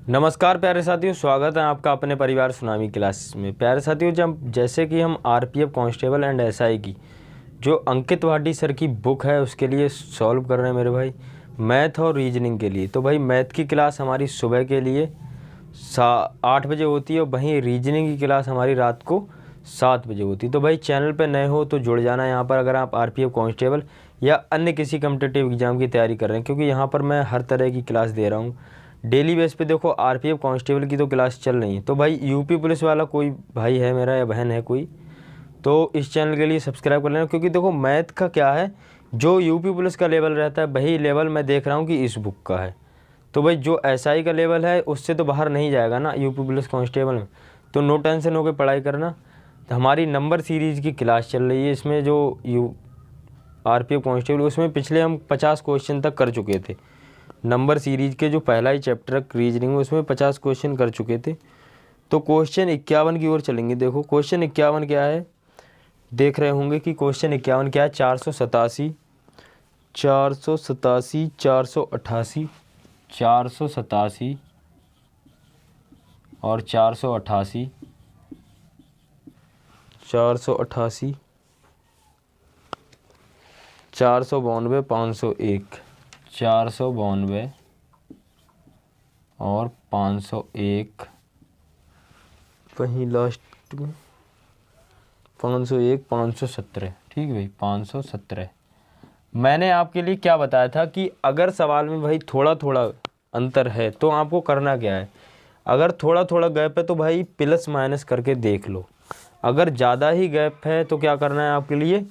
नमस्कार प्यारे साथियों, स्वागत है आपका अपने परिवार सुनामी क्लास में। प्यारे साथियों, जब जैसे कि हम आरपीएफ कांस्टेबल एंड एसआई की जो अंकित वाडी सर की बुक है उसके लिए सॉल्व कर रहे हैं मेरे भाई, मैथ और रीजनिंग के लिए। तो भाई मैथ की क्लास हमारी सुबह के लिए 8 बजे होती है और वहीं रीजनिंग की क्लास हमारी रात को 7 बजे होती है। तो भाई चैनल पर नए हो तो जुड़ जाना यहाँ पर, अगर आप आरपीएफ कांस्टेबल या अन्य किसी कम्पिटिटिव एग्जाम की तैयारी कर रहे हैं, क्योंकि यहाँ पर मैं हर तरह की क्लास दे रहा हूँ डेली बेस पे। देखो आरपीएफ कांस्टेबल की तो क्लास चल रही है, तो भाई यूपी पुलिस वाला कोई भाई है मेरा या बहन है कोई, तो इस चैनल के लिए सब्सक्राइब कर लेना। क्योंकि देखो मैथ का क्या है, जो यूपी पुलिस का लेवल रहता है वही लेवल मैं देख रहा हूँ कि इस बुक का है। तो भाई जो एसआई का लेवल है उससे तो बाहर नहीं जाएगा ना यूपी पुलिस कांस्टेबल में। तो नो टेंशन होकर पढ़ाई करना। तो हमारी नंबर सीरीज़ की क्लास चल रही है, इसमें जो आरपीएफ कांस्टेबल उसमें पिछले हम 50 क्वेश्चन तक कर चुके थे। नंबर सीरीज के जो पहला ही चैप्टर रीजनिंग में उसमें 50 क्वेश्चन कर चुके थे। तो क्वेश्चन 51 की ओर चलेंगे। देखो क्वेश्चन 51 क्या है, देख रहे होंगे कि क्वेश्चन 51 क्या है। 487 487 488 487 और 488 488 492 501 492 और 501, वहीं लास्ट में 501 517। ठीक है भाई, 517। मैंने आपके लिए क्या बताया था कि अगर सवाल में भाई थोड़ा थोड़ा अंतर है तो आपको करना क्या है, अगर थोड़ा थोड़ा गैप है तो भाई प्लस माइनस करके देख लो। अगर ज़्यादा ही गैप है तो क्या करना है आपके लिए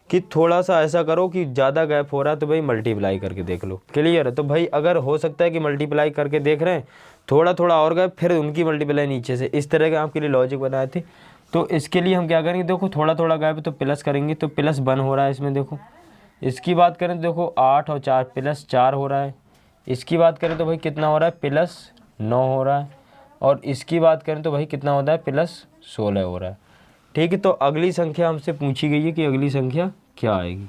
कि थोड़ा सा ऐसा करो कि ज़्यादा गैप हो रहा है तो भाई मल्टीप्लाई करके देख लो। क्लियर है? तो भाई अगर हो सकता है कि मल्टीप्लाई करके देख रहे हैं, थोड़ा थोड़ा और गैप, फिर उनकी मल्टीप्लाई नीचे से, इस तरह के आपके लिए लॉजिक बनाए थे। तो इसके लिए हम क्या करेंगे, देखो थोड़ा थोड़ा गैप तो प्लस करेंगे, तो प्लस 1 हो रहा है इसमें। देखो इसकी बात करें तो देखो 8 और 4 प्लस 4 हो रहा है। इसकी बात करें तो भाई कितना हो रहा है, प्लस 9 हो रहा है। और इसकी बात करें तो भाई कितना होता है, प्लस 16 हो रहा है। ठीक है, तो अगली संख्या हमसे पूछी गई है कि अगली संख्या क्या आएगी,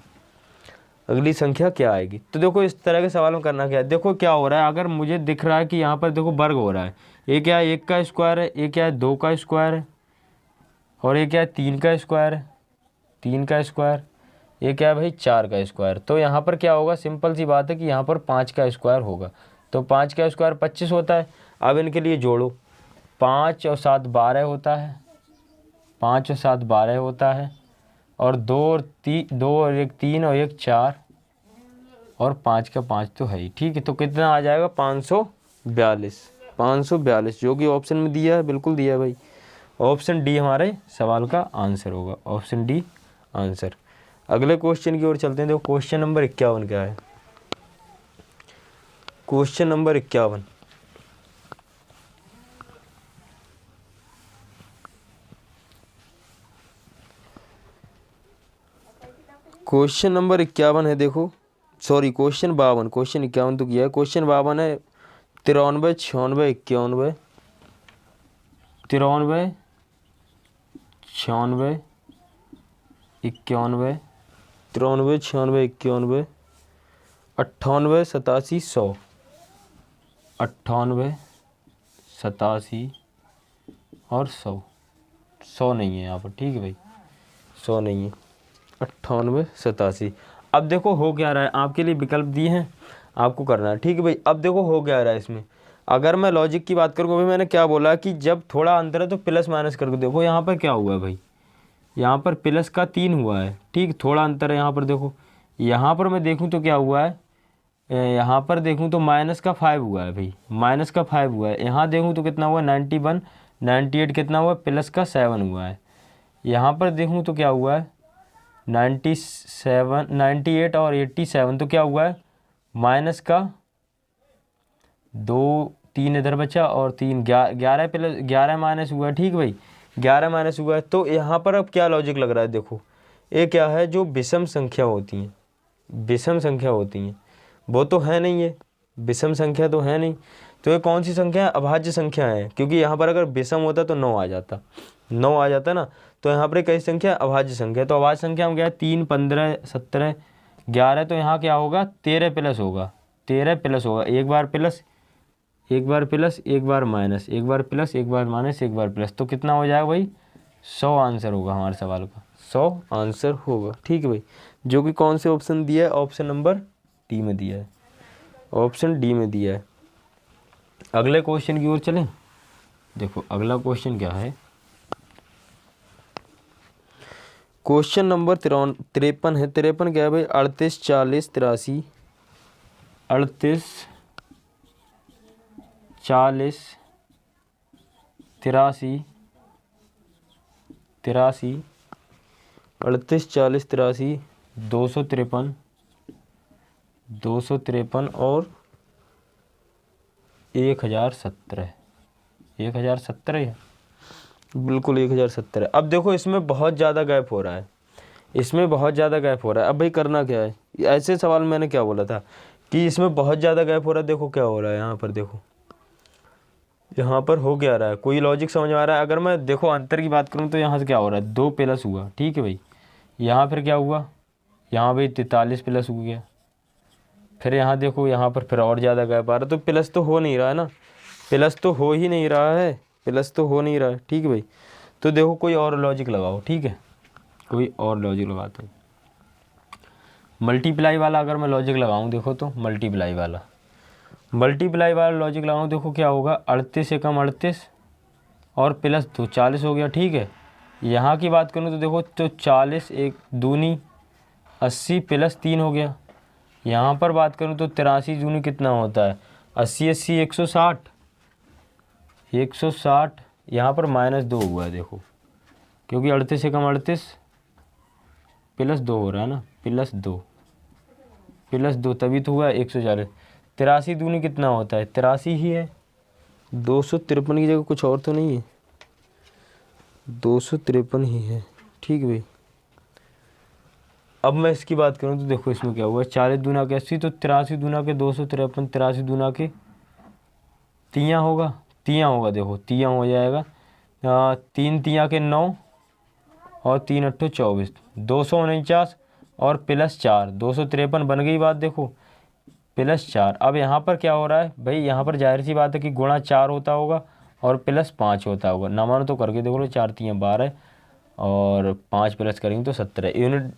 अगली संख्या क्या आएगी। तो देखो इस तरह के सवाल में करना क्या है, देखो क्या हो रहा है। अगर मुझे दिख रहा है कि यहाँ पर देखो वर्ग हो रहा है, ये क्या है 1 का स्क्वायर है, ये क्या है 2 का स्क्वायर है, और ये क्या है 3 का स्क्वायर है, 3 का स्क्वायर, ये क्या है भाई 4 का स्क्वायर। तो यहाँ पर क्या होगा, सिंपल सी बात है कि यहाँ पर 5 का स्क्वायर होगा। तो 5 का स्क्वायर 25 होता है। अब इनके लिए जोड़ो, 5 और 7 12 होता है, 5 और 7 12 होता है, और 2 और 1 3 और 1 4, और 5 का 5 तो है ही। ठीक है, तो कितना आ जाएगा 542। 542 जो कि ऑप्शन में दिया है, बिल्कुल दिया है भाई। ऑप्शन डी हमारे सवाल का आंसर होगा, ऑप्शन डी आंसर। अगले क्वेश्चन की ओर चलते हैं। देखो क्वेश्चन नंबर 51 क्या है, क्वेश्चन नंबर 51। क्वेश्चन नंबर 51 है, देखो सॉरी क्वेश्चन 52, क्वेश्चन 51 तो किया है। क्वेश्चन 52 है 93 96 91, 93 96 91, 93 96 91, 98 87 100, 98 87 और 100। 100 नहीं है यहाँ पर, ठीक है भाई, 100 नहीं है, 98 87। अब देखो हो क्या रहा है, आपके लिए विकल्प दिए हैं, आपको करना है। ठीक है भाई, अब देखो हो क्या रहा है इसमें। अगर मैं लॉजिक की बात करूँ, अभी मैंने क्या बोला कि जब थोड़ा अंतर है तो प्लस माइनस करके देखो। यहाँ पर क्या हुआ है भाई, यहाँ पर प्लस का 3 हुआ है। ठीक, थोड़ा अंतर है यहाँ पर। देखो यहाँ पर मैं देखूँ तो क्या हुआ है, यहाँ पर देखूँ तो माइनस का 5 हुआ है भाई, माइनस का 5 हुआ है। यहाँ देखूँ तो कितना हुआ 91 98 कितना हुआ, प्लस का 7 हुआ है। यहाँ पर देखूँ तो क्या हुआ है 97 98 और 87, तो क्या हुआ है माइनस का 2 3 इधर बचा और 3 11 प्लस 11 माइनस हुआ है। ठीक भाई, 11 माइनस हुआ है। तो यहाँ पर अब क्या लॉजिक लग रहा है, देखो ये क्या है, जो विषम संख्या होती हैं, विषम संख्या होती हैं वो तो है नहीं, है विषम संख्या तो है नहीं। तो ये कौन सी संख्या है, अभाज्य संख्या है। क्योंकि यहाँ पर अगर विषम होता तो 9 आ जाता, 9 आ जाता ना। तो यहाँ पर कई संख्या अभाज्य संख्या, तो अभाज्य संख्या में क्या है 3 15 17 11, तो यहाँ क्या होगा 13 प्लस होगा, 13 प्लस होगा, एक बार प्लस एक बार प्लस, एक बार माइनस, एक बार प्लस, एक बार माइनस, एक बार प्लस, तो कितना हो जाएगा भाई? 100 आंसर होगा हमारे सवाल का, 100 आंसर होगा। ठीक है भाई, जो कि कौन से ऑप्शन दिया है? ऑप्शन नंबर डी में दिया है, ऑप्शन डी में दिया है। अगले क्वेश्चन की ओर चलें। देखो अगला क्वेश्चन क्या है, क्वेश्चन नंबर 53 है। 53 क्या है भाई? 38, 40, 83, 38, 40, 83, 83, 38, 40, 83, 253, 253 और 1017, 1017 है, बिल्कुल 1017। अब देखो इसमें बहुत ज़्यादा गैप हो रहा है, इसमें बहुत ज़्यादा गैप हो रहा है। अब भाई करना क्या है? ऐसे सवाल मैंने क्या बोला था कि इसमें बहुत ज़्यादा गैप हो रहा है। देखो क्या हो रहा है यहाँ पर, देखो यहाँ पर हो क्या रहा है, कोई लॉजिक समझ में आ रहा है? अगर मैं देखो अंतर की बात करूँ तो यहाँ से क्या हो रहा है, 2 प्लस हुआ, ठीक है भाई। यहाँ फिर क्या हुआ, यहाँ भाई 43 प्लस हो गया। फिर यहाँ देखो, यहाँ पर फिर और ज़्यादा गैप आ रहा है, तो प्लस तो हो नहीं रहा है ना, प्लस तो हो ही नहीं रहा है, प्लस तो हो नहीं रहा है। ठीक है भाई, तो देखो कोई और लॉजिक लगाओ, ठीक है, कोई और लॉजिक लगाते हैं। मल्टीप्लाई वाला अगर मैं लॉजिक लगाऊं, देखो तो मल्टीप्लाई वाला लॉजिक लगाऊं, देखो क्या होगा, 38 से कम 38 और प्लस 2, 40 हो गया। ठीक है, यहाँ की बात करूँ तो देखो, तो 40 एक दूनी 80 प्लस 3 हो गया। यहाँ पर बात करूँ तो 83 दूनी कितना होता है, 80 80 160, 160। यहाँ पर -2 हुआ है देखो, क्योंकि 38 से कम 38 प्लस 2 हो रहा है ना, प्लस 2 तभी तो हुआ 140। 83 दूनी कितना होता है, 83 ही है, 253 की जगह कुछ और तो नहीं है, 253 ही है। ठीक है भाई, अब मैं इसकी बात करूं तो देखो इसमें क्या हुआ, 40 दूना के 80, तो 83 दूना के 253, 83 दूना के तियाँ होगा, देखो तियाँ हो जाएगा, 3 तियाँ के 9 और 3 अट्ठो 24, 249 और प्लस 4, 253 बन गई बात। देखो प्लस 4, अब यहाँ पर क्या हो रहा है भाई, यहाँ पर जाहिर सी बात है कि गुणा 4 होता होगा और प्लस 5 होता होगा। ना मानो तो करके देखो लो, 4 तियाँ 12 और 5 प्लस करेंगे तो 17, यूनिट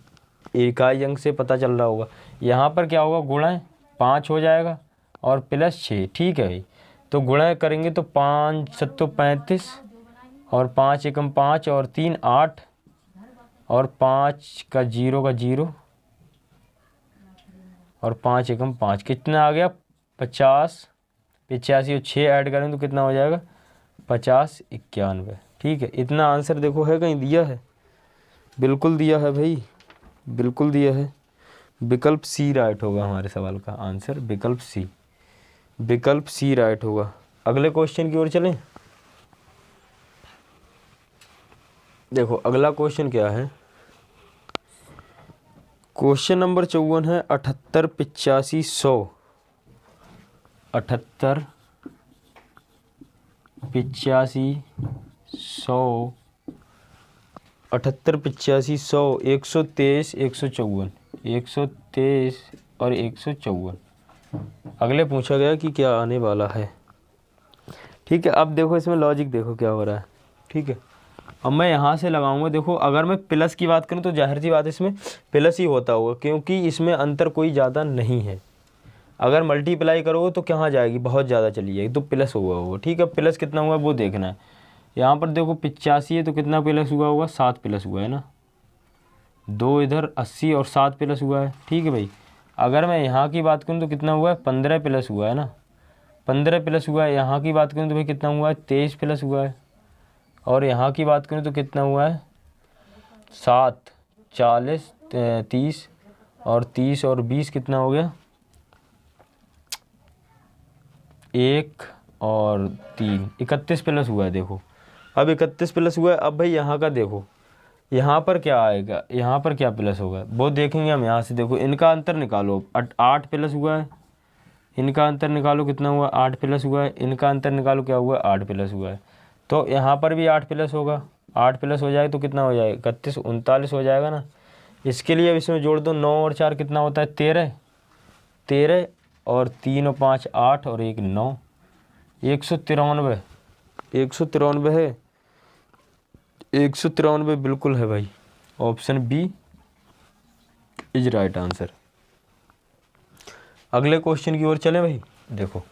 इकाई अंक से पता चल रहा होगा। यहाँ पर क्या होगा, गुणा 5 हो जाएगा और प्लस 6। ठीक है भाई, तो गुणा करेंगे तो 5 7 35 और 5 एकम 5 और 3 8 और 5 का 0 और 5 एकम 5, कितना आ गया 50, 85 और 6 ऐड करें तो कितना हो जाएगा 50 91। ठीक है, इतना आंसर देखो है, कहीं दिया है? बिल्कुल दिया है भाई, बिल्कुल दिया है। विकल्प सी राइट होगा हमारे सवाल का आंसर, विकल्प सी राइट होगा। अगले क्वेश्चन की ओर चलें। देखो अगला क्वेश्चन क्या है, क्वेश्चन नंबर 54 है। 78 85 100, 78 85 100, 78 85 100, 123 154, 123 और 154। अगले पूछा गया कि क्या आने वाला है। ठीक है, अब देखो इसमें लॉजिक देखो क्या हो रहा है। ठीक है, अब मैं यहाँ से लगाऊंगा। देखो अगर मैं प्लस की बात करूँ तो जाहिर सी बात है इसमें प्लस ही होता होगा, क्योंकि इसमें अंतर कोई ज़्यादा नहीं है। अगर मल्टीप्लाई करोगे तो कहाँ जाएगी, बहुत ज़्यादा चली जाएगी, तो प्लस हुआ होगा। ठीक है, प्लस कितना हुआ वो देखना है। यहाँ पर देखो 85 है तो कितना प्लस हुआ होगा, 7 प्लस हुआ है ना, 2 इधर 80 और 7 प्लस हुआ है। ठीक है भाई, अगर मैं यहाँ की बात करूँ तो कितना हुआ है, 15 प्लस हुआ है ना, 15 प्लस हुआ है। यहाँ की बात करूँ तो भाई कितना हुआ है, 23 प्लस हुआ है। और यहाँ की बात करूँ तो कितना हुआ है, 7 40 30 और 30 और 20 कितना हो गया, 1 और 3 31 प्लस हुआ है। देखो अब 31 प्लस हुआ है। अब भाई यहाँ का देखो, यहाँ पर क्या आएगा, यहाँ पर क्या प्लस होगा वो देखेंगे हम। यहाँ से देखो इनका अंतर निकालो, 8 प्लस हुआ है, इनका अंतर निकालो कितना हुआ, 8 प्लस हुआ है, इनका अंतर निकालो क्या हुआ, 8 प्लस हुआ है। तो यहाँ पर भी 8 प्लस होगा, 8 प्लस हो जाए तो कितना हो जाएगा, 31 39 हो जाएगा ना। इसके लिए अब इसमें जोड़ दो, 9 और 4 कितना होता है, 13 और 3 और 5 8 और 1 9, 193, 193 है, 193 बिल्कुल है भाई। Option B is right answer. अगले क्वेश्चन की ओर चलें भाई। देखो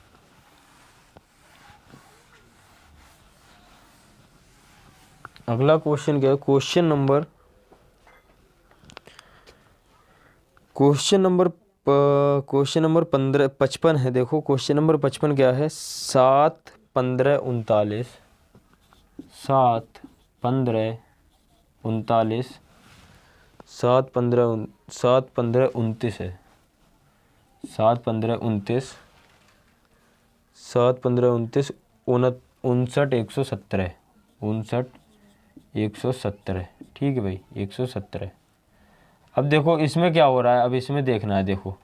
अगला क्वेश्चन क्या है, क्वेश्चन नंबर 55 है। देखो क्वेश्चन नंबर 55 क्या है, 7, 15, 39, 7, 15, 39, 7, 15, 7, 15, 29 है, 7, 15, 29, 7, 15, 29, 59, 117, 59, 117, ठीक है भाई 117। अब देखो इसमें क्या हो रहा है, अब इसमें देखना है। देखो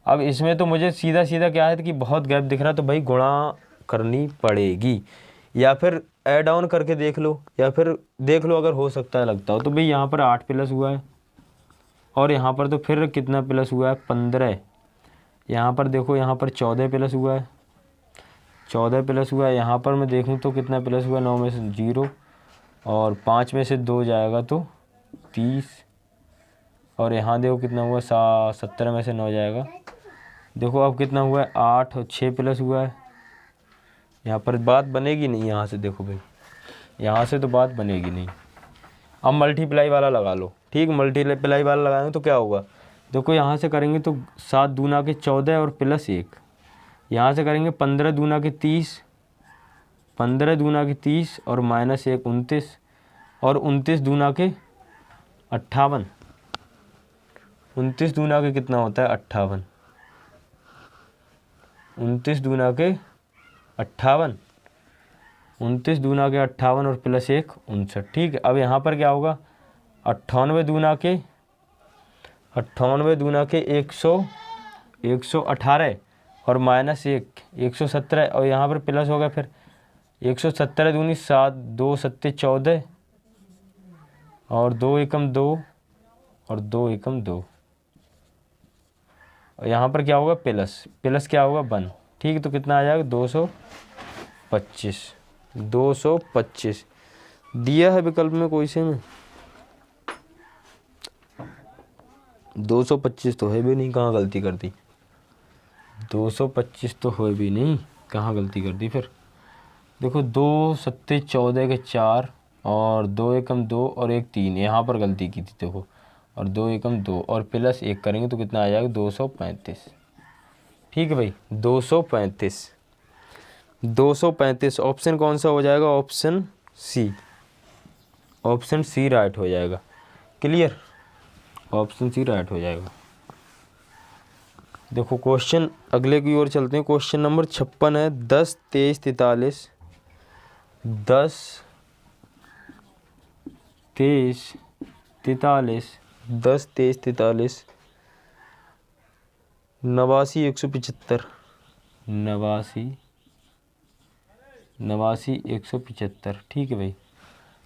अब इसमें तो मुझे सीधा सीधा क्या है कि बहुत गैप दिख रहा है, तो भाई गुणा करनी पड़ेगी, या फिर ऐड ऑन करके देख लो, या फिर देख लो अगर हो सकता है लगता हो तो भाई यहाँ पर 8 प्लस हुआ है, और यहाँ पर तो फिर कितना प्लस हुआ है 15, यहाँ पर देखो यहाँ पर 14 प्लस हुआ है, 14 प्लस हुआ है। यहाँ पर मैं देखूँ तो कितना प्लस हुआ है, 9 में से 0 और 5 में से 2 जाएगा तो 30, और यहाँ देखो कितना हुआ 17 में से 9 जाएगा। देखो अब कितना हुआ है 8 और 6 प्लस हुआ है। यहाँ पर बात बनेगी नहीं, यहाँ से देखो भाई यहाँ से तो बात बनेगी नहीं। अब मल्टीप्लाई वाला लगा लो, ठीक, मल्टीप्लाई वाला लगाएंगे तो क्या होगा, देखो यहाँ से करेंगे तो 7 दूना के 14 और प्लस 1, यहाँ से करेंगे 15 दूना के 30, 15 दूना के 30 और माइनस 1 29, और 29 दूना के 58, 29 दूना के कितना होता है 58, 29 दूना के 58, 29 दूना के 58 और प्लस 1 59, ठीक है। अब यहाँ पर क्या होगा 98 दूना के 118 और माइनस 1 117, और यहाँ पर प्लस होगा फिर 117 दूनी 7, 2 सत्ते 14 और 2 एकम 2 और 2 एकम 2, और यहाँ पर क्या होगा प्लस, प्लस क्या होगा 1, ठीक है। तो कितना आ जाएगा 225, 225 दिया है विकल्प में कोई से में, 225 तो है भी नहीं, कहाँ गलती कर दी, 225 तो है भी नहीं, कहाँ गलती कर दी फिर। देखो 2 सत्ते 14 के 4 और 2 एकम 2 और 1 3, यहाँ पर गलती की थी देखो, और 2 एकम 2 और प्लस 1 करेंगे तो कितना आ जाएगा 235, ठीक है भाई 235, 235 ऑप्शन कौन सा हो जाएगा, option C, option C right हो जाएगा। क्लियर, ऑप्शन सी राइट हो जाएगा। देखो क्वेश्चन अगले की ओर चलते हैं। क्वेश्चन नंबर 56 है, 10, 23, 43, 10, 23, 43, 10, 23, 43, 89, 175, 89, 175, ठीक है भाई।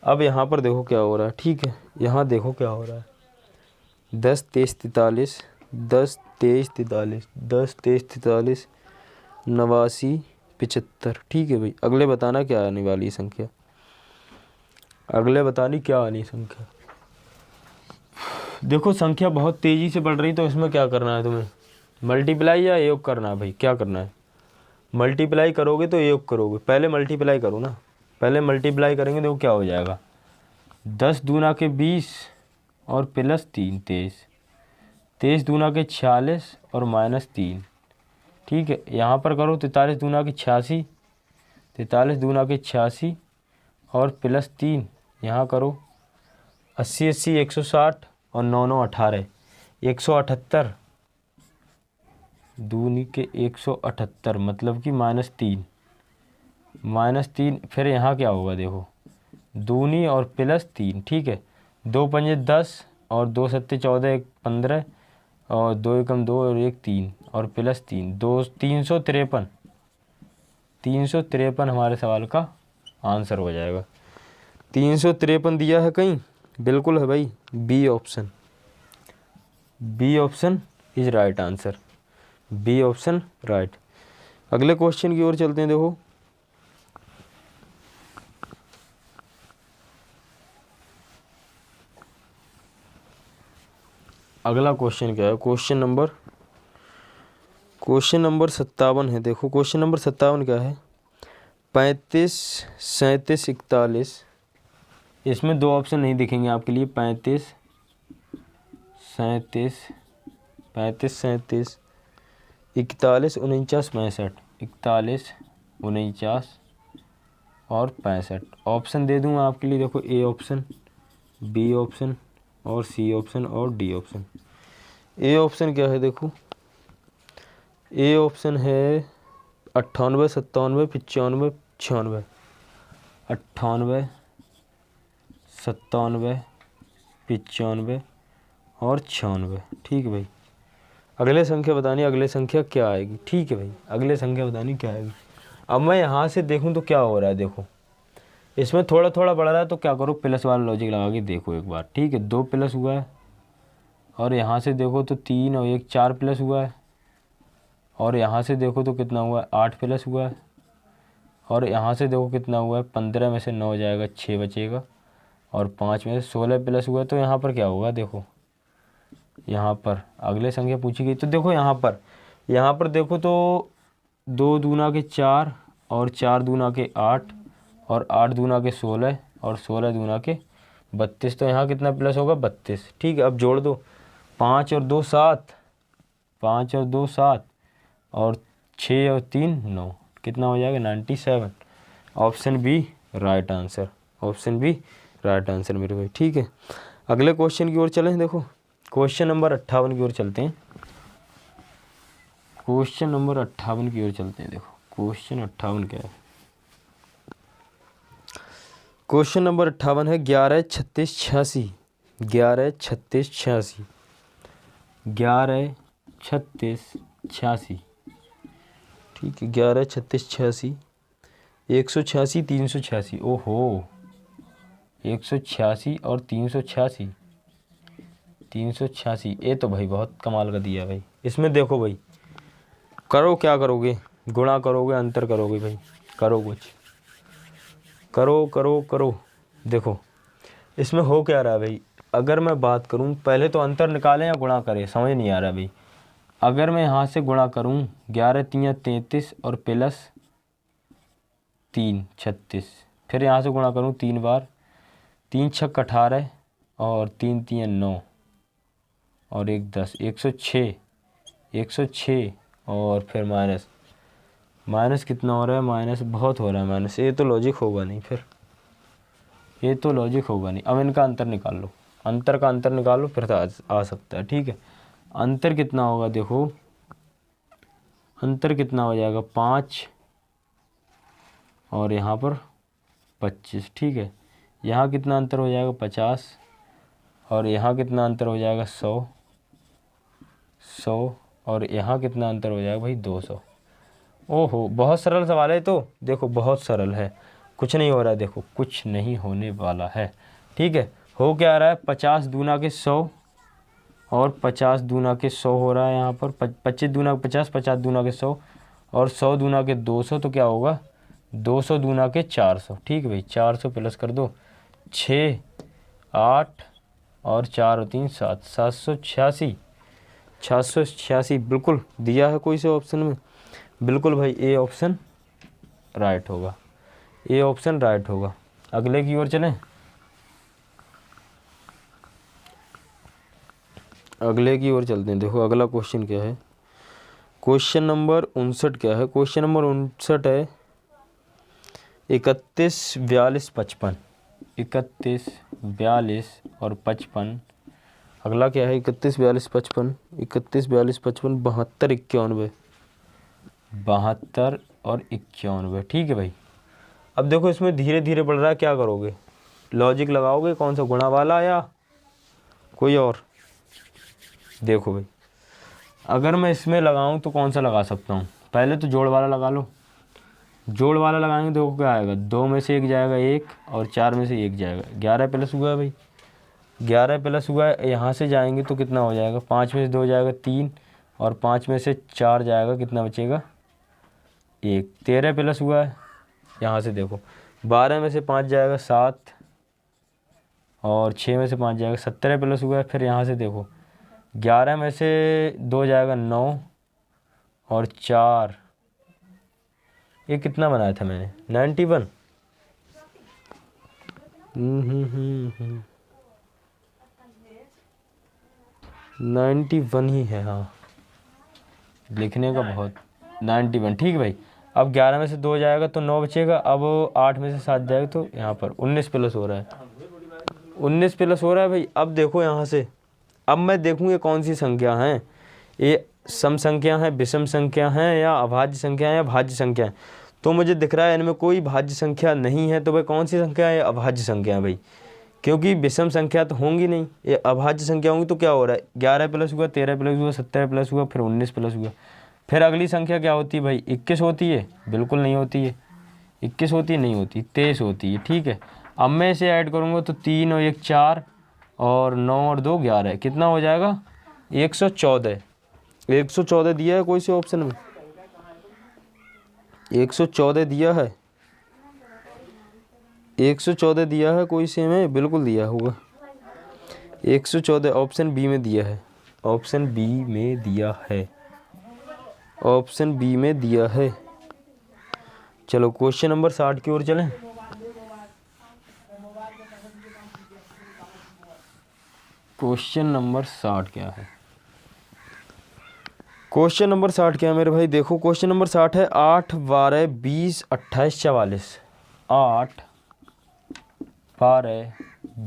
अब यहाँ पर देखो क्या हो रहा है, ठीक है, यहाँ देखो क्या हो रहा है, 10, 23, 43, 10, 23, 43, 10, 23, 43, 89, 75, ठीक है भाई। अगले बताना क्या आने वाली संख्या, अगले बतानी क्या आनी संख्या। देखो संख्या बहुत तेज़ी से बढ़ रही, तो इसमें क्या करना है तुम्हें, मल्टीप्लाई या योग करना है भाई, क्या करना है, मल्टीप्लाई करोगे तो योग करोगे, पहले मल्टीप्लाई करो ना, पहले मल्टीप्लाई करेंगे देखो क्या हो जाएगा, 10 दूना के 20 और प्लस 3 23, 23 दूना के 46 और माइनस 3, ठीक है। यहाँ पर करो 43 दूना के 86, 43 दूना के 86 और प्लस 3, यहाँ करो 80 80 160 और 9 9 18, 178 दूनी के 178, मतलब कि माइनस 3, फिर यहाँ क्या होगा देखो दूनी और प्लस 3, ठीक है। 2 पंजे 10 और 2 सत्ते 14, 1 15 और 2 एकम 2 और 1 3 और प्लस 3, 2 353, 353 हमारे सवाल का आंसर हो जाएगा। 353 दिया है कहीं, बिल्कुल है भाई, B option, B option is right answer, B option right. अगले क्वेश्चन की ओर चलते हैं। देखो अगला क्वेश्चन क्या है, क्वेश्चन नंबर 57 है। देखो क्वेश्चन नंबर 57 क्या है, 35, 37, 41। इसमें दो ऑप्शन नहीं दिखेंगे आपके लिए, 35, 37, 35, 37, 41, 49, 65, 41, 49 और 65। ऑप्शन दे दूँ आपके लिए, देखो ए ऑप्शन, बी ऑप्शन और सी ऑप्शन और डी ऑप्शन। ए ऑप्शन क्या है, देखो ए ऑप्शन है 98, 97, 95, 96। 98, 97, 95 और 96। ठीक है भाई, अगले संख्या बतानी, अगले संख्या क्या आएगी। ठीक है भाई, अगले संख्या बतानी क्या आएगी। अब मैं यहाँ से देखूँ तो क्या हो रहा है, देखो इसमें थोड़ा थोड़ा बढ़ रहा है, तो क्या करो, प्लस वाला लॉजिक लगा के देखो एक बार। ठीक है, 2 प्लस हुआ है, और यहाँ से देखो तो 3 और 1 4 प्लस हुआ है, और यहाँ से देखो तो कितना हुआ है, 8 प्लस हुआ है, और यहाँ से देखो कितना हुआ है, 15 में से 9 जाएगा, 6 बचेगा, और 5 में से 16 प्लस हुआ है। तो यहाँ पर क्या होगा, देखो यहाँ पर अगले संख्या पूछी गई, तो देखो यहाँ पर देखो तो 2 दूना के 4 और 4 दूना के 8 और 8 दूना के 16 और 16 दूना के 32। तो यहाँ कितना प्लस होगा, 32। ठीक है, अब जोड़ दो, 5 और 2 7, 5 और 2 7 और 6 और 3 9, कितना हो जाएगा, 97। Option B right answer, option B right answer मेरे भाई। ठीक है, अगले क्वेश्चन की ओर चलें। देखो क्वेश्चन नंबर 58 की ओर चलते हैं, क्वेश्चन नंबर 58 की ओर चलते हैं। देखो क्वेश्चन 58 क्या है, क्वेश्चन नंबर 58 है 11, 36, 86। 11, 36, 86, 11, 36, 86। ठीक है, 11, 36, 86, 186, 386। ओहो, 186 और 386, 386। ये तो भाई बहुत कमाल का दिया भाई। इसमें देखो भाई, करो क्या करोगे, गुणा करोगे, अंतर करोगे भाई, करो कुछ, करो करो करो। देखो इसमें हो क्या रहा है भाई, अगर मैं बात करूं, पहले तो अंतर निकालें या गुणा करें, समझ नहीं आ रहा भाई। अगर मैं यहाँ से गुणा करूं, 11 3 33 और प्लस 3 36, फिर यहाँ से गुणा करूं 3 बार, 3 छक 18 और 3 3 9 और 1 10, 106, 106 और फिर माइनस, माइनस कितना हो रहा है, माइनस बहुत हो रहा है माइनस। ये तो लॉजिक होगा नहीं, फिर ये तो लॉजिक होगा नहीं। अब इनका अंतर निकाल लो, अंतर का अंतर निकालो, फिर तो आ सकता है। ठीक है, अंतर कितना होगा, देखो अंतर कितना हो जाएगा, 5 और यहाँ पर 25। ठीक है, यहाँ कितना अंतर हो जाएगा, 50, और यहाँ कितना अंतर हो जाएगा, 100, 100, और यहाँ कितना अंतर हो जाएगा भाई, 200। ओहो, बहुत सरल सवाल है। तो देखो बहुत सरल है, कुछ नहीं हो रहा है, देखो कुछ नहीं होने वाला है। ठीक है, हो क्या रहा है, 50 दूना के 100 और 50 दूना के 100 हो रहा है यहाँ पर, 25 दूना के 50, 50 दूना के 100 और 100 दूना के 200। तो क्या होगा, 200 दूना के 400। ठीक है भाई, 400 प्लस कर दो, 6 8 और 4 और 3 7, 786, 786 बिल्कुल दिया है कोई से ऑप्शन में, बिल्कुल भाई ए ऑप्शन राइट होगा, ए ऑप्शन राइट होगा। अगले की ओर चलें, अगले की ओर चलते हैं। देखो अगला क्वेश्चन क्या है, क्वेश्चन नंबर 59 क्या है, क्वेश्चन नंबर 59 है 31, 42, 55। 31, 42 और 55। अगला क्या है, 31, 42, 55, 31, 42, 55, 72, 91, 72 और 91। ठीक है भाई, अब देखो इसमें धीरे धीरे बढ़ रहा है, क्या करोगे, लॉजिक लगाओगे, कौन सा, गुणा वाला या कोई और। देखो भाई, अगर मैं इसमें लगाऊं तो कौन सा लगा सकता हूं, पहले तो जोड़ वाला लगा लो। जोड़ वाला लगाएंगे देखो क्या आएगा, 2 में से 1 जाएगा 1 और 4 में से 1 जाएगा, 11 प्लस हुआ है भाई, 11 प्लस हुआ है। यहाँ से जाएंगे तो कितना हो जाएगा, 5 में से 2 जाएगा 3 और 5 में से 4 जाएगा, कितना बचेगा 1। 13 प्लस हुआ है, यहाँ से देखो 12 में से 5 जाएगा 7 और 6 में से 5 जाएगा, 17 प्लस हुआ है। फिर यहाँ से देखो 11 में से 2 जाएगा 9 और 4, ये कितना बनाया था मैंने 91। 91 ही है, हाँ लिखने का बहुत 91, ठीक है भाई। अब 11 में से 2 जाएगा तो 9 बचेगा। अब 8 में से 7 जाएगा तो यहाँ पर 19 प्लस हो रहा है, 19 प्लस हो रहा है भाई। अब देखो यहाँ से, अब मैं देखूँ ये कौन सी संख्या हैं, ये सम संख्या है, विषम संख्या है, या अभाज्य संख्या है, या भाज्य संख्या है। तो मुझे दिख रहा है इनमें कोई भाज्य संख्या नहीं है, तो भाई कौन सी संख्या है, अभाज्य संख्या है भाई, क्योंकि विषम संख्या तो होंगी नहीं, ये अभाज्य संख्या होंगी। तो क्या हो रहा है, 11 प्लस हुआ, 13 प्लस हुआ, 17 प्लस हुआ, फिर 19 प्लस हुआ। फिर अगली संख्या क्या होती है भाई, 21 होती है, बिल्कुल नहीं होती है। 21 होती है, नहीं होती, 23 होती है, ठीक है। अब मैं इसे ऐड करूँगा तो 3 और 1 4 और 9 और 2 11, कितना हो जाएगा 114। 114 दिया है कोई से ऑप्शन में, 114 दिया है, 114 दिया है कोई से में, बिल्कुल दिया होगा 114, ऑप्शन बी में दिया है, ऑप्शन बी में दिया है, ऑप्शन बी में दिया है। चलो क्वेश्चन नंबर 60 की ओर चलें। क्वेश्चन नंबर 60 क्या है, क्वेश्चन नंबर 60 क्या है मेरे भाई, देखो क्वेश्चन नंबर 60 है 8 12 20 28 44। 8 12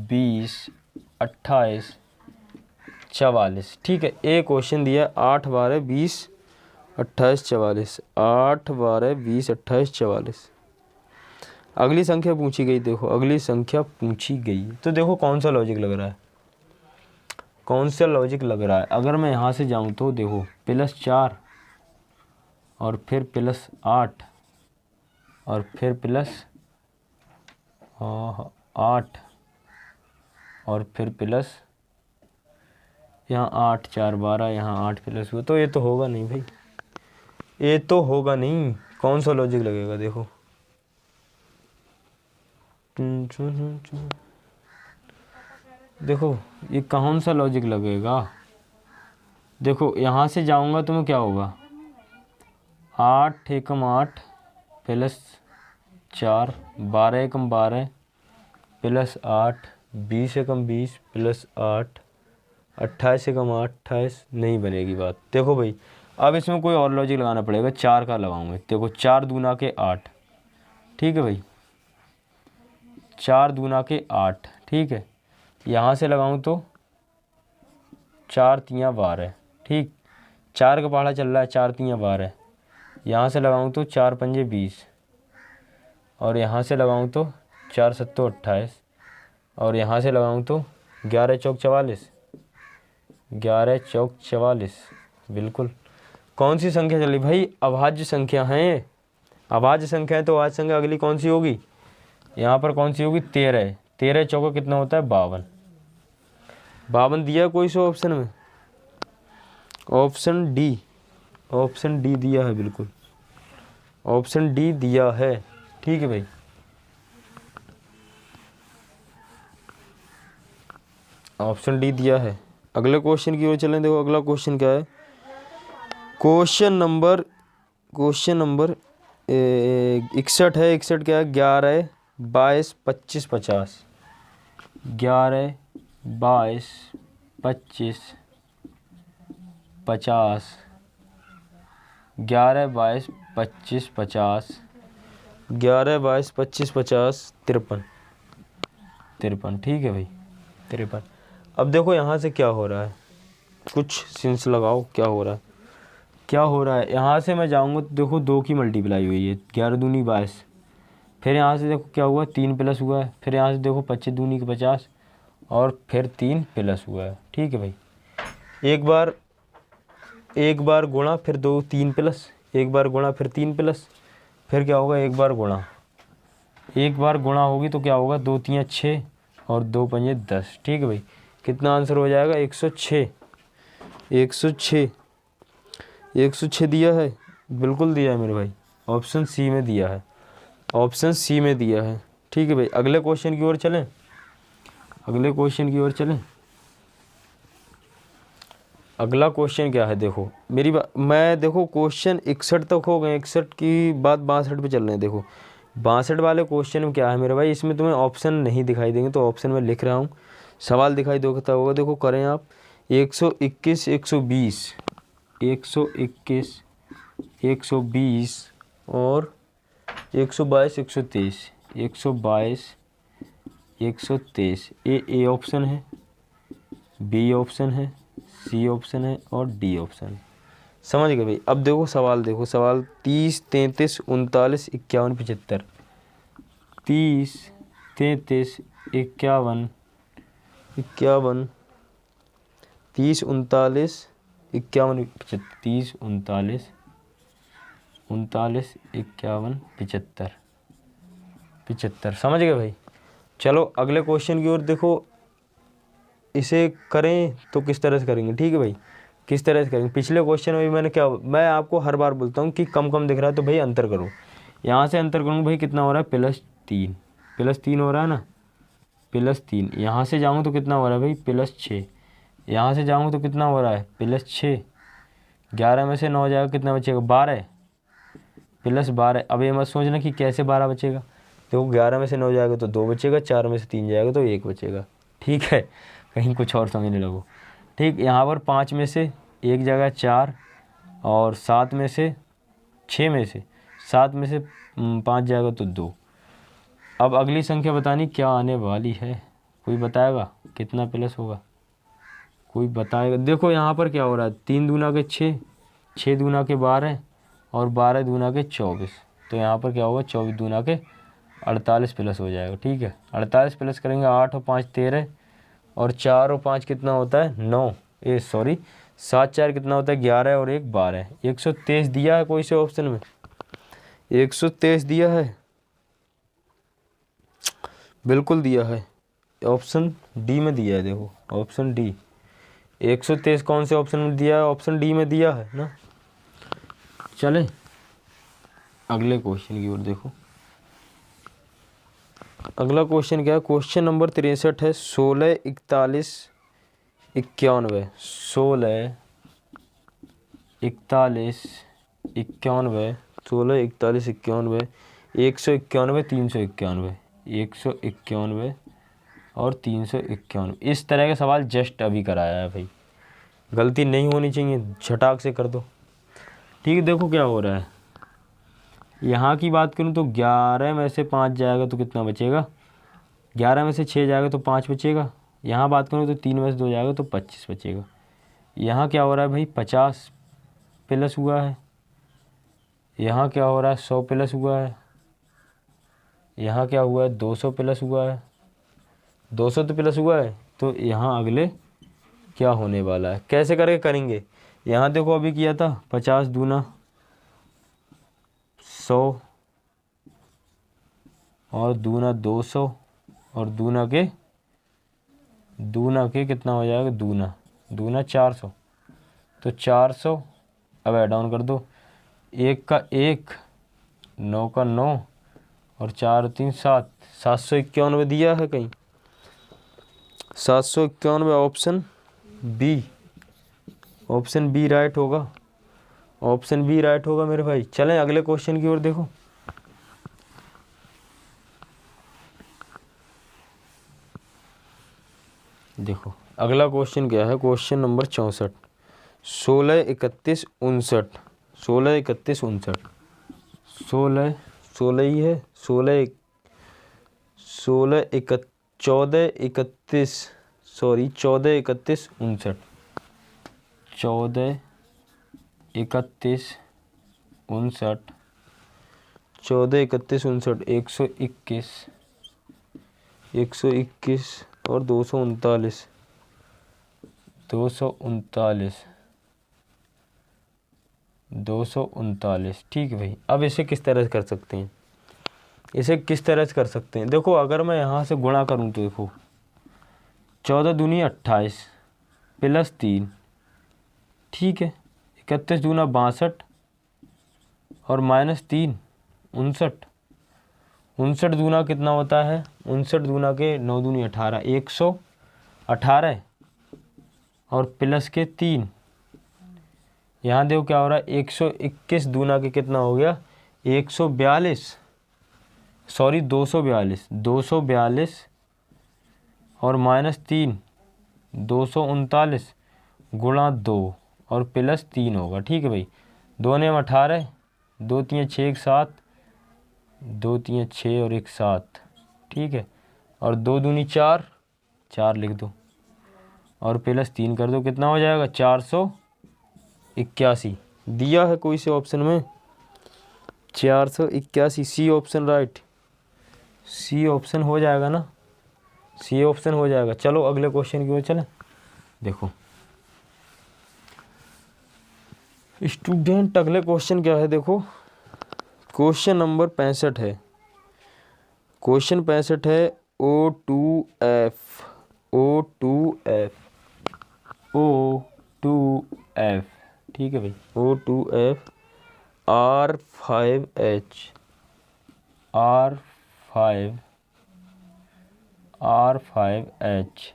20 28 44, ठीक है। एक क्वेश्चन दिया 8 12 20 28 44, 8 12 20 28 44। अगली संख्या पूछी गई, देखो अगली संख्या पूछी गई, तो देखो कौन सा लॉजिक लग रहा है, कौन सा लॉजिक लग रहा है। अगर मैं यहाँ से जाऊँ तो देखो +4 और फिर +8 और फिर +8 और फिर प्लस यहाँ 8 4 12, यहाँ 8 प्लस हुआ, तो ये तो होगा नहीं भाई, ये तो होगा नहीं। कौन सा लॉजिक लगेगा, देखो देखो ये कौन सा लॉजिक लगेगा। देखो यहाँ से जाऊँगा तो मैं क्या होगा, 8 एकम 8 प्लस 4, 12 एकम 12 प्लस 8, 20 एकम 20 प्लस 8, 28 एकम 8 28, नहीं बनेगी बात। देखो भाई अब इसमें कोई और लॉजिक लगाना पड़ेगा, 4 का लगाऊंगे। देखो 4 दूना के 8, ठीक है भाई, 4 दूना के 8, ठीक है। यहाँ से लगाऊं तो 4 3 12, ठीक, 4 का पहाड़ा चल रहा है, 4 3 12। यहाँ से लगाऊं तो 4 5 20 और यहाँ से लगाऊं तो 4 7 28 और यहाँ से लगाऊं तो 11 चौक 44, 11 चौक 44, बिल्कुल। कौन सी संख्या चली भाई, अभाज्य संख्या है, अभाज्य संख्या है, तो अभाज्य संख्या अगली कौन सी होगी, यहाँ पर कौन सी होगी 13, 13 चौका कितना होता है 52, 52 दिया कोई सो ऑप्शन में, ऑप्शन डी, ऑप्शन डी दिया है, बिल्कुल ऑप्शन डी दिया है, ठीक है भाई। ऑप्शन डी दिया है। अगले क्वेश्चन की ओर चलें, देखो अगला क्वेश्चन क्या है, क्वेश्चन नंबर 61 है। 61 क्या है, 11 22 25 50, 11 22 25 50, 11 22 25 50, 11 22 25 50 53, 53, ठीक है भाई 53। अब देखो यहाँ से क्या हो रहा है, कुछ सिंस लगाओ, क्या हो रहा है, क्या हो रहा है। यहाँ से मैं जाऊँगा तो देखो 2 की मल्टीप्लाई हुई है, 11 दूनी 22, फिर यहाँ से देखो क्या हुआ 3 प्लस हुआ है, फिर यहाँ से देखो 25 दूनी के 50 और फिर 3 प्लस हुआ है, ठीक है भाई। एक बार गुणा फिर 2 3 प्लस, एक बार गुणा फिर 3 प्लस, फिर क्या होगा एक बार गुणा, एक बार गुणा होगी तो क्या होगा 2 3 6 और 2 5 10, ठीक है भाई। कितना आंसर हो जाएगा 106, 106, 106 दिया है, बिल्कुल दिया है मेरे भाई, ऑप्शन सी में दिया है, ऑप्शन सी में दिया है, ठीक है भाई। अगले क्वेश्चन की ओर चलें, अगले क्वेश्चन की ओर चलें। अगला क्वेश्चन क्या है, देखो मेरी मैं देखो क्वेश्चन 61 तक हो गए, 61 की बात 62 पे चल रहे हैं। देखो 62 वाले क्वेश्चन में क्या है मेरे भाई, इसमें तुम्हें ऑप्शन नहीं दिखाई देंगे, तो ऑप्शन में लिख रहा हूँ, सवाल दिखाई देता होगा। देखो करें आप 121, 120, 121, 120 और 122, 123, 122, 123। ए ऑप्शन है, बी ऑप्शन है, सी ऑप्शन है और डी ऑप्शन है। समझ गए भाई। अब देखो सवाल, देखो सवाल 30, 33, 39, 51, 75। 30, 33, 51, 51, 30, 39, 51, 75, 30, 39, 39, 51, 75, 75। समझ गए भाई। चलो अगले क्वेश्चन की ओर देखो, इसे करें तो किस तरह से करेंगे, ठीक है भाई, किस तरह से करेंगे। पिछले क्वेश्चन में भी मैं आपको हर बार बोलता हूँ कि कम कम दिख रहा है तो भाई अंतर करो। यहाँ से अंतर करूँगा भाई, कितना हो रहा है, +3, +3 हो रहा है ना, +3। यहाँ से जाऊँ तो कितना हो रहा है भाई, +6। यहाँ से जाऊँ तो कितना हो रहा है, +6। 11 में से 9 जाएगा, कितना बचेगा, 12, +12। अब ये मत सोचना कि कैसे 12 बचेगा, तो 11 में से 9 जाएगा तो 2 बचेगा, 4 में से 3 जाएगा तो 1 बचेगा, ठीक है, कहीं कुछ और समझने लगो। ठीक, यहाँ पर 5 में से 1 जगह 4 और 7 में से 6 में से 7 में से 5 जाएगा तो 2। अब अगली संख्या बतानी क्या आने वाली है, कोई बताएगा कितना प्लस होगा, कोई बताएगा। देखो यहाँ पर क्या हो रहा है, 3 दूना के 6, 6 दूना के 12 और 12 दूना के 24। तो यहाँ पर क्या होगा, 24 दूना के 48 प्लस हो जाएगा, ठीक है। 48 प्लस करेंगे, 8 और 5 13 और 4 और 5 कितना होता है, 9, 7 4 कितना होता है, 11 और 1 12। 123 दिया है कोई से ऑप्शन में, 123 दिया है, बिल्कुल दिया है, ऑप्शन डी में दिया है। देखो ऑप्शन डी, 123 कौन से ऑप्शन में दिया है, ऑप्शन डी में दिया है ना। चले अगले क्वेश्चन की ओर देखो। अगला क्वेश्चन क्या है, क्वेश्चन नंबर 63 है, 16, 41, 91, 16, 41, 91, 16, 41, 91, 191, 391, 191 और 391। इस तरह के सवाल जस्ट अभी कराया है भाई, गलती नहीं होनी चाहिए, झटाक से कर दो, ठीक है। देखो क्या हो रहा है, यहाँ की बात करूँ तो 11 में से 5 जाएगा तो कितना बचेगा, 11 में से 6 जाएगा तो 5 बचेगा। यहाँ बात करूँ तो 3 में से 2 जाएगा तो 25 बचेगा। यहाँ क्या हो रहा है भाई, 50 प्लस हुआ है। यहाँ क्या हो रहा है, 100 प्लस हुआ है। यहाँ क्या हुआ है, 200 प्लस हुआ है। 200 तो प्लस हुआ है, तो यहाँ अगले क्या होने वाला है, कैसे करके करेंगे। यहाँ देखो अभी किया था 50 दूना 100 और दूना 200 और दूना के कितना हो जाएगा, दूना 400। तो 400 अब ऐड ऑन कर दो, 1 का 1, 9 का 9 और 4 3 7, 791 दिया है कहीं, 791 option B, option B right होगा, ऑप्शन बी राइट होगा मेरे भाई। चलें अगले क्वेश्चन की ओर देखो। देखो अगला क्वेश्चन क्या है, क्वेश्चन नंबर 64, 16, 31, 59, 16, 31, 59, 16 ही है, 14, 14, 31, सॉरी 14, 31, 59, 14, 31, 59, 14, 31, 59, 121 और 239, 239। ठीक है भाई। अब इसे किस तरह से कर सकते हैं, इसे किस तरह से कर सकते हैं। देखो अगर मैं यहाँ से गुणा करूँ तो देखो 14 दूनी 28 प्लस 3, ठीक है, 31 दूना 62 और -3 59, 59 दूना कितना होता है, 59 दूना के 9 दूनी 18, 118 और प्लस के 3 यहाँ देखो क्या हो रहा है, 121 दूना के कितना हो गया, 142, सॉरी 242, 242 और -3, 239 गुणा 2 और +3 होगा। ठीक है भाई, 2 ने 18, 2 3 6 1 7, 2 3 6 और 1 7, ठीक है, और 2 दूनी 4, 4 लिख दो और +3 कर दो, कितना हो जाएगा 481। दिया है कोई से ऑप्शन में 481, C option right, C option हो जाएगा ना, सी ऑप्शन हो जाएगा। चलो अगले क्वेश्चन की ओर चलें। देखो स्टूडेंट, अगले क्वेश्चन क्या है, देखो क्वेश्चन नंबर 65 है, क्वेश्चन 65 है O2F, O2F, O2F, ठीक है भाई, O2F R5H, R5H,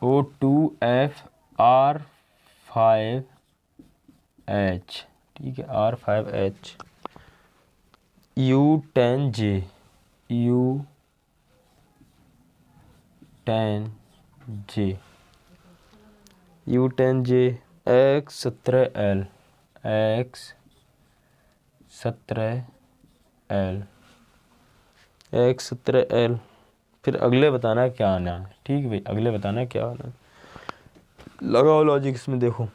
O2F R5H, ठीक है, R5H, U10J, U10J, U10J X17L, X17L, X17L। फिर अगले बताना है क्या आना है, ठीक है भाई, अगले बताना है क्या आना है। लगाओ लॉजिक इसमें। देखो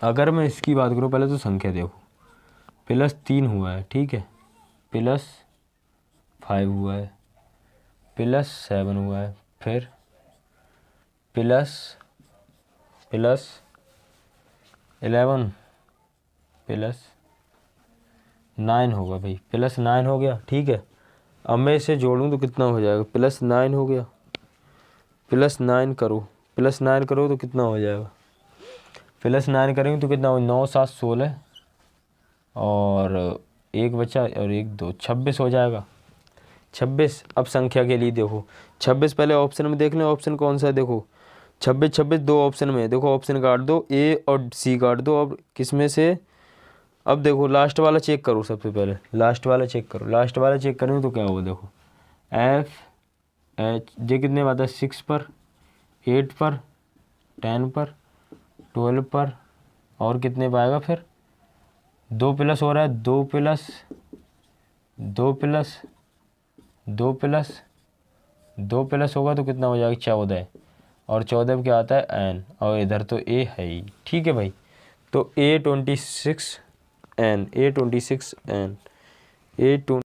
अगर मैं इसकी बात करूँ, पहले तो संख्या देखो, +3 हुआ है, ठीक है, +5 हुआ है, +7 हुआ है, फिर +11 +9 होगा भाई, +9 हो गया, ठीक है। अब मैं इसे जोड़ूँ तो कितना हो जाएगा, +9 हो गया, +9 करो, +9 करो तो कितना हो जाएगा, +9 करेंगे तो कितना हो, 9 7 16 और 1 बचा और 1 2, 26 हो जाएगा, 26। अब संख्या के लिए देखो 26, पहले ऑप्शन में देख लें, ऑप्शन कौन सा है, देखो 26 26 दो ऑप्शन में है, देखो ऑप्शन काट दो, ए और सी काट दो, अब किस में से, अब देखो लास्ट वाला चेक करो, सबसे पहले लास्ट वाला चेक करो, लास्ट वाला चेक करें तो क्या होगा, देखो FH जे कितने बात है, 6 पर, 8 पर, 10 पर, 12 पर, और कितने पाएगा, फिर 2 प्लस हो रहा है, 2 प्लस 2 प्लस 2 प्लस 2 प्लस होगा तो कितना हो जाएगा, 14, और 14 में क्या आता है N, और इधर तो A है ही, ठीक है भाई। तो A26N, A26N, A20